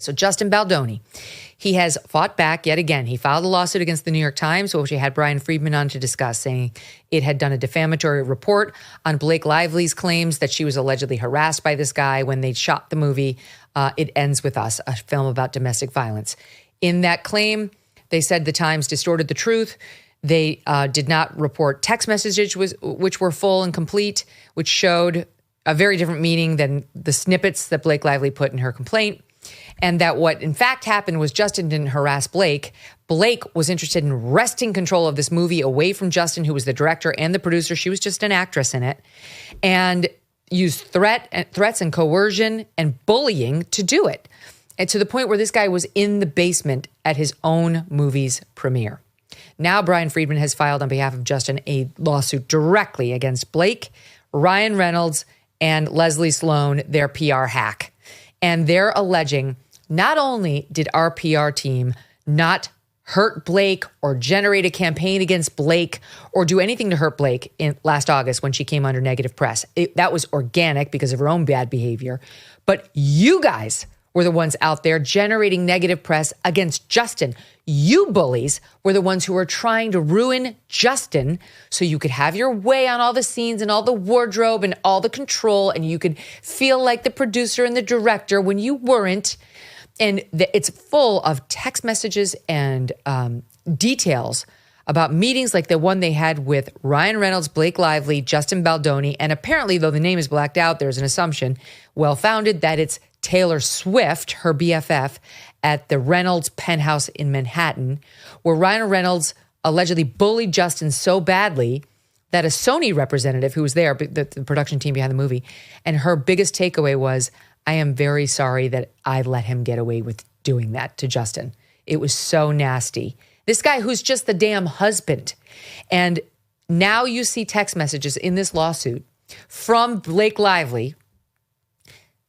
So Justin Baldoni, he has fought back yet again. He filed a lawsuit against the New York Times, which he had Brian Friedman on to discuss, saying it had done a defamatory report on Blake Lively's claims that she was allegedly harassed by this guy when they shot the movie It Ends With Us, a film about domestic violence. In that claim, they said the Times distorted the truth. They did not report text messages which were full and complete, which showed a very different meaning than the snippets that Blake Lively put in her complaint. And that what in fact happened was Justin didn't harass Blake. Blake was interested in wresting control of this movie away from Justin, who was the director and the producer. She was just an actress in it, and used threats and coercion and bullying to do it. And to the point where this guy was in the basement at his own movie's premiere. Now Brian Friedman has filed on behalf of Justin a lawsuit directly against Blake, Ryan Reynolds, and Leslie Sloan, their PR hack. And they're alleging not only did our PR team not hurt Blake or generate a campaign against Blake or do anything to hurt Blake in last August when she came under negative press. That was organic because of her own bad behavior. But you guys were the ones out there generating negative press against Justin. You bullies were the ones who were trying to ruin Justin so you could have your way on all the scenes and all the wardrobe and all the control, and you could feel like the producer and the director when you weren't. And it's full of text messages and details about meetings like the one they had with Ryan Reynolds, Blake Lively, Justin Baldoni, and apparently, though the name is blacked out, there's an assumption, well-founded, that it's Taylor Swift, her BFF, at the Reynolds penthouse in Manhattan, where Ryan Reynolds allegedly bullied Justin so badly that a Sony representative who was there, the production team behind the movie, and her biggest takeaway was, I am very sorry that I let him get away with doing that to Justin. It was so nasty. This guy who's just the damn husband. And now you see text messages in this lawsuit from Blake Lively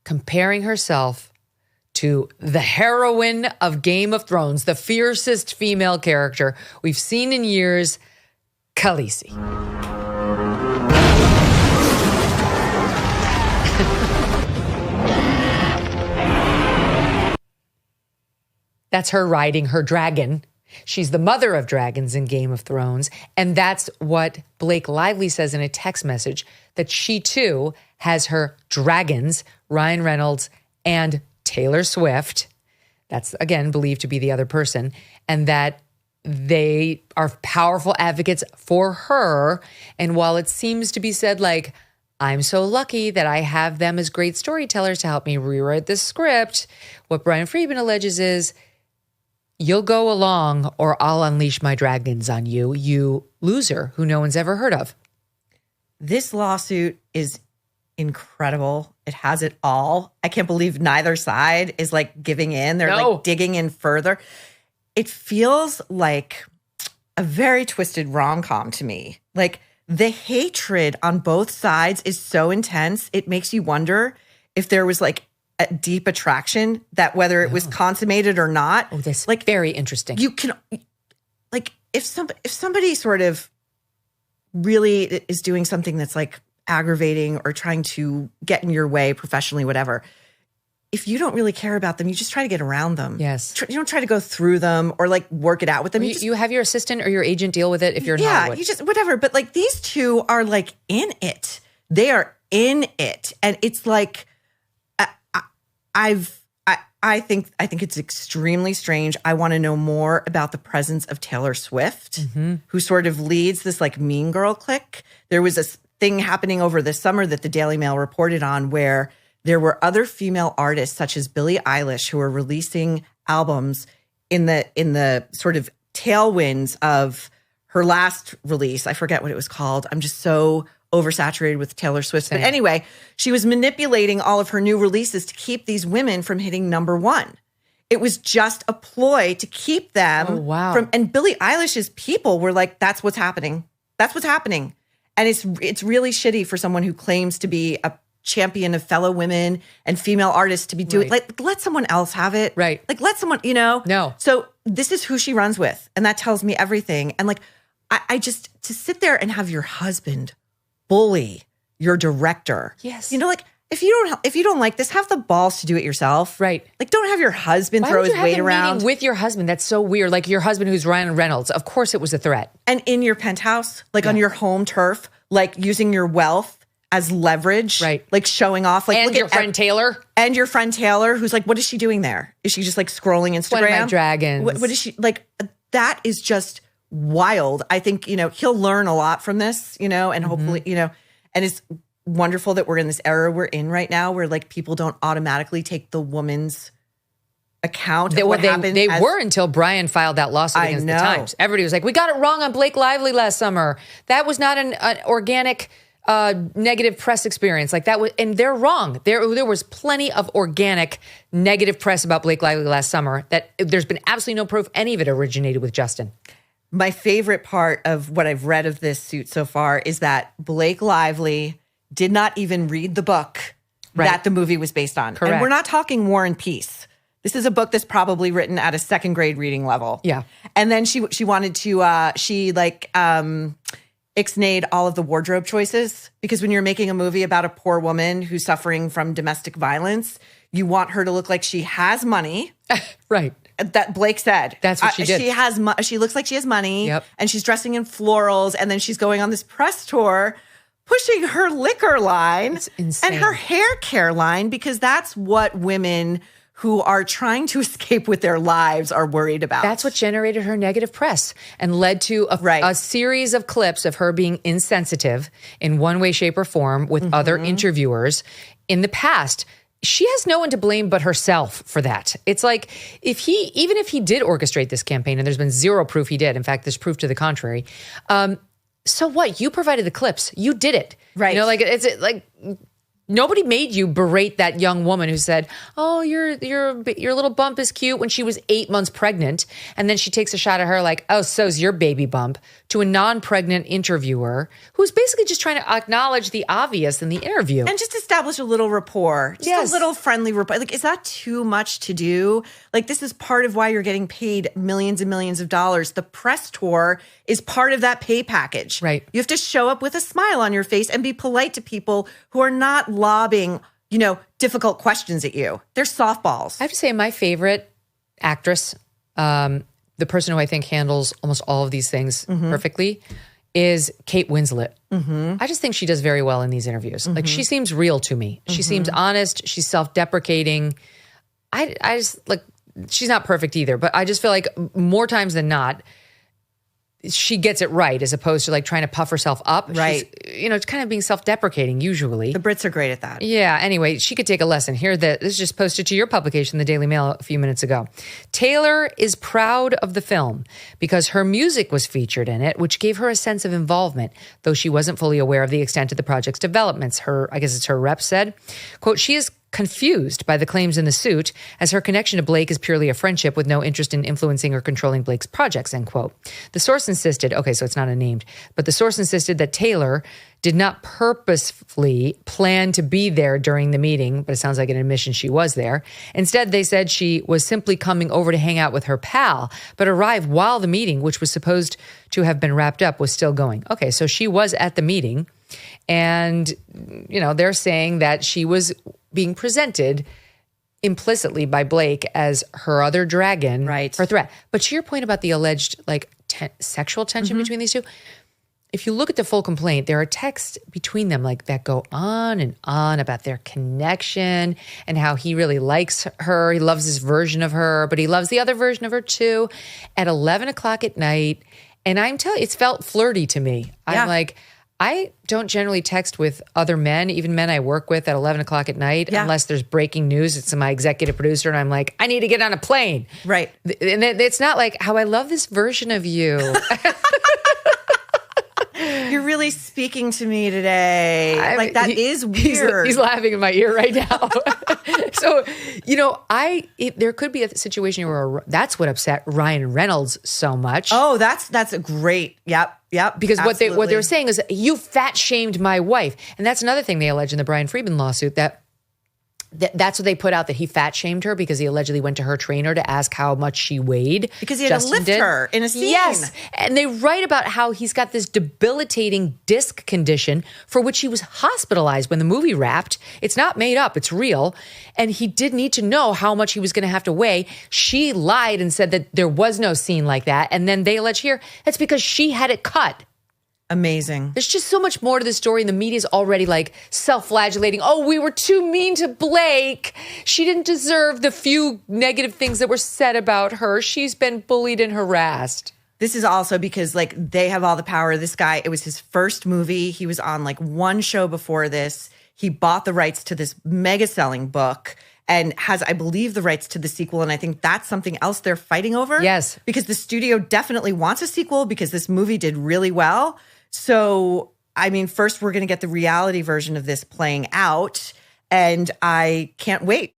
comparing herself to the heroine of Game of Thrones, the fiercest female character we've seen in years, Khaleesi. That's her riding her dragon. She's the mother of dragons in Game of Thrones. And that's what Blake Lively says in a text message, that she too has her dragons, Ryan Reynolds and Taylor Swift. That's, again, believed to be the other person. And that they are powerful advocates for her. And while it seems to be said like, I'm so lucky that I have them as great storytellers to help me rewrite the script, what Brian Friedman alleges is, you'll go along or I'll unleash my dragons on you, you loser who no one's ever heard of. This lawsuit is incredible. It has it all. I can't believe neither side is like giving in. They're like digging in further. It feels like a very twisted rom-com to me. Like the hatred on both sides is so intense. It makes you wonder if there was like a deep attraction, that whether it was consummated or not. Oh, that's like very interesting. You can, like, if somebody sort of really is doing something that's like aggravating or trying to get in your way professionally, whatever, if you don't really care about them, you just try to get around them. Yes. You don't try to go through them or like work it out with them. You have your assistant or your agent deal with it if you're in Hollywood. Yeah, you just, whatever. But like these two are like in it. They are in it. And it's like, I think it's extremely strange. I want to know more about the presence of Taylor Swift, who sort of leads this like mean girl clique. There was a thing happening over the summer that the Daily Mail reported on where there were other female artists such as Billie Eilish who were releasing albums in the sort of tailwinds of her last release. I forget what it was called. I'm just so oversaturated with Taylor Swift. Same. But anyway, she was manipulating all of her new releases to keep these women from hitting number one. It was just a ploy to keep them from, and Billie Eilish's people were like, that's what's happening. That's what's happening. And it's really shitty for someone who claims to be a champion of fellow women and female artists to be doing, like, let someone else have it. Right. Like, let someone, No. So this is who she runs with. And that tells me everything. And like, I just, to sit there and have your husband bully your director. Yes. Like, if you don't like this, have the balls to do it yourself. Right. Like, don't have your husband Why throw would his you have weight a around. meeting with your husband? That's so weird. Like your husband who's Ryan Reynolds. Of course it was a threat. And in your penthouse, like on your home turf, like using your wealth as leverage. Right. Like showing off. Like, And look your at friend Taylor. And your friend Taylor, who's like, what is she doing there? Is she just like scrolling Instagram? One of my dragons. What is she, like, that is just wild. I think, he'll learn a lot from this, and hopefully, and it's wonderful that we're in this era we're in right now where like people don't automatically take the woman's account of what happened. They were until Brian filed that lawsuit against the Times. Everybody was like, we got it wrong on Blake Lively last summer. That was not an organic negative press experience. Like that was, and they're wrong. There was plenty of organic negative press about Blake Lively last summer that there's been absolutely no proof any of it originated with Justin. My favorite part of what I've read of this suit so far is that Blake Lively did not even read the book that the movie was based on. Correct. And we're not talking War and Peace. This is a book that's probably written at a second grade reading level. Yeah. And then she wanted to, ixnayed all of the wardrobe choices because when you're making a movie about a poor woman who's suffering from domestic violence, you want her to look like she has money. Right. That Blake said. That's what she did. She looks like she has money. Yep. And she's dressing in florals. And then she's going on this press tour, pushing her liquor line and her hair care line, because that's what women who are trying to escape with their lives are worried about. That's what generated her negative press and led to a series of clips of her being insensitive in one way, shape, or form with other interviewers in the past. She has no one to blame but herself for that. It's like even if he did orchestrate this campaign, and there's been zero proof he did. In fact, there's proof to the contrary. So what? You provided the clips. You did it. Right. It's like nobody made you berate that young woman who said, "Oh, your little bump is cute," when she was 8 months pregnant, and then she takes a shot at her like, "Oh, so's your baby bump," to a non-pregnant interviewer who's basically just trying to acknowledge the obvious in the interview and just establish a little rapport, just a little friendly rapport. Like, is that too much to do? Like, this is part of why you're getting paid millions and millions of dollars. The press tour is part of that pay package. Right. You have to show up with a smile on your face and be polite to people who are not lobbing, difficult questions at you. They're softballs. I have to say my favorite actress, the person who I think handles almost all of these things perfectly, is Kate Winslet. I just think she does very well in these interviews. Like, she seems real to me. She seems honest. She's self-deprecating. I just like, she's not perfect either, but I just feel like more times than not, she gets it right as opposed to like trying to puff herself up. Right. It's kind of being self-deprecating usually. The Brits are great at that. Yeah. Anyway, she could take a lesson. This is just posted to your publication, the Daily Mail, a few minutes ago. Taylor is proud of the film because her music was featured in it, which gave her a sense of involvement, though she wasn't fully aware of the extent of the project's developments. I guess it's her rep said, quote, "She is confused by the claims in the suit, as her connection to Blake is purely a friendship with no interest in influencing or controlling Blake's projects," end quote. The source insisted, okay, so it's not unnamed, but the source insisted that Taylor did not purposefully plan to be there during the meeting, but it sounds like an admission she was there. Instead, they said she was simply coming over to hang out with her pal, but arrived while the meeting, which was supposed to have been wrapped up, was still going. Okay, so she was at the meeting, and, they're saying that she was being presented implicitly by Blake as her other dragon, right, her threat. But to your point about the alleged sexual tension between these two, if you look at the full complaint, there are texts between them like that go on and on about their connection and how he really likes her. He loves this version of her, but he loves the other version of her too, at 11 o'clock at night. And I'm telling you, it's felt flirty to me. Yeah. I'm like, I don't generally text with other men, even men I work with, at 11 o'clock at night, unless there's breaking news. It's my executive producer, and I'm like, I need to get on a plane. Right. And it's not like, how I love this version of you. You're really speaking to me today. That is weird. He's laughing in my ear right now. So, there could be a situation where that's what upset Ryan Reynolds so much. Oh, that's a great. Yep. Because what they were saying is, you fat shamed my wife. And that's another thing they allege in the Brian Friedman lawsuit, that That's what they put out, that he fat shamed her because he allegedly went to her trainer to ask how much she weighed. Because he had to lift her in a scene. Yes. And they write about how he's got this debilitating disc condition for which he was hospitalized when the movie wrapped. It's not made up. It's real. And he did need to know how much he was going to have to weigh. She lied and said that there was no scene like that. And then they allege here that's because she had it cut. Amazing. There's just so much more to the story, and the media's already like self-flagellating. Oh, we were too mean to Blake. She didn't deserve the few negative things that were said about her. She's been bullied and harassed. This is also because like they have all the power. This guy, it was his first movie. He was on like one show before this. He bought the rights to this mega selling book and has, I believe, the rights to the sequel. And I think that's something else they're fighting over. Yes. Because the studio definitely wants a sequel because this movie did really well. So, I mean, first we're going to get the reality version of this playing out, and I can't wait.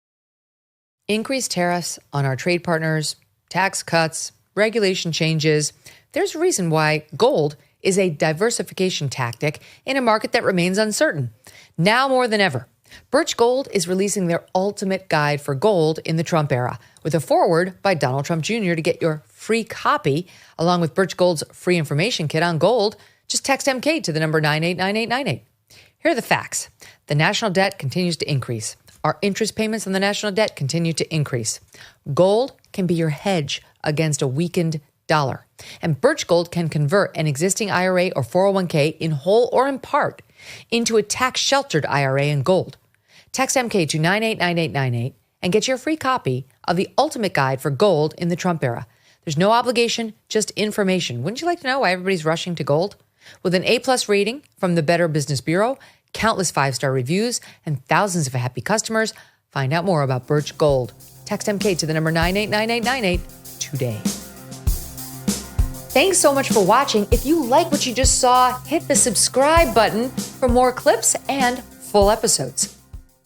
Increased tariffs on our trade partners, tax cuts, regulation changes. There's a reason why gold is a diversification tactic in a market that remains uncertain. Now more than ever, Birch Gold is releasing their ultimate guide for gold in the Trump era, with a foreword by Donald Trump Jr. to get your free copy, along with Birch Gold's free information kit on gold. Just text MK to the number 989898. Here are the facts. The national debt continues to increase. Our interest payments on the national debt continue to increase. Gold can be your hedge against a weakened dollar. And Birch Gold can convert an existing IRA or 401k in whole or in part into a tax-sheltered IRA in gold. Text MK to 989898 and get your free copy of the ultimate guide for gold in the Trump era. There's no obligation, just information. Wouldn't you like to know why everybody's rushing to gold? With an A+ rating from the Better Business Bureau, countless 5-star reviews, and thousands of happy customers, find out more about Birch Gold. Text MK to the number 989898 today. Thanks so much for watching. If you like what you just saw, hit the subscribe button for more clips and full episodes.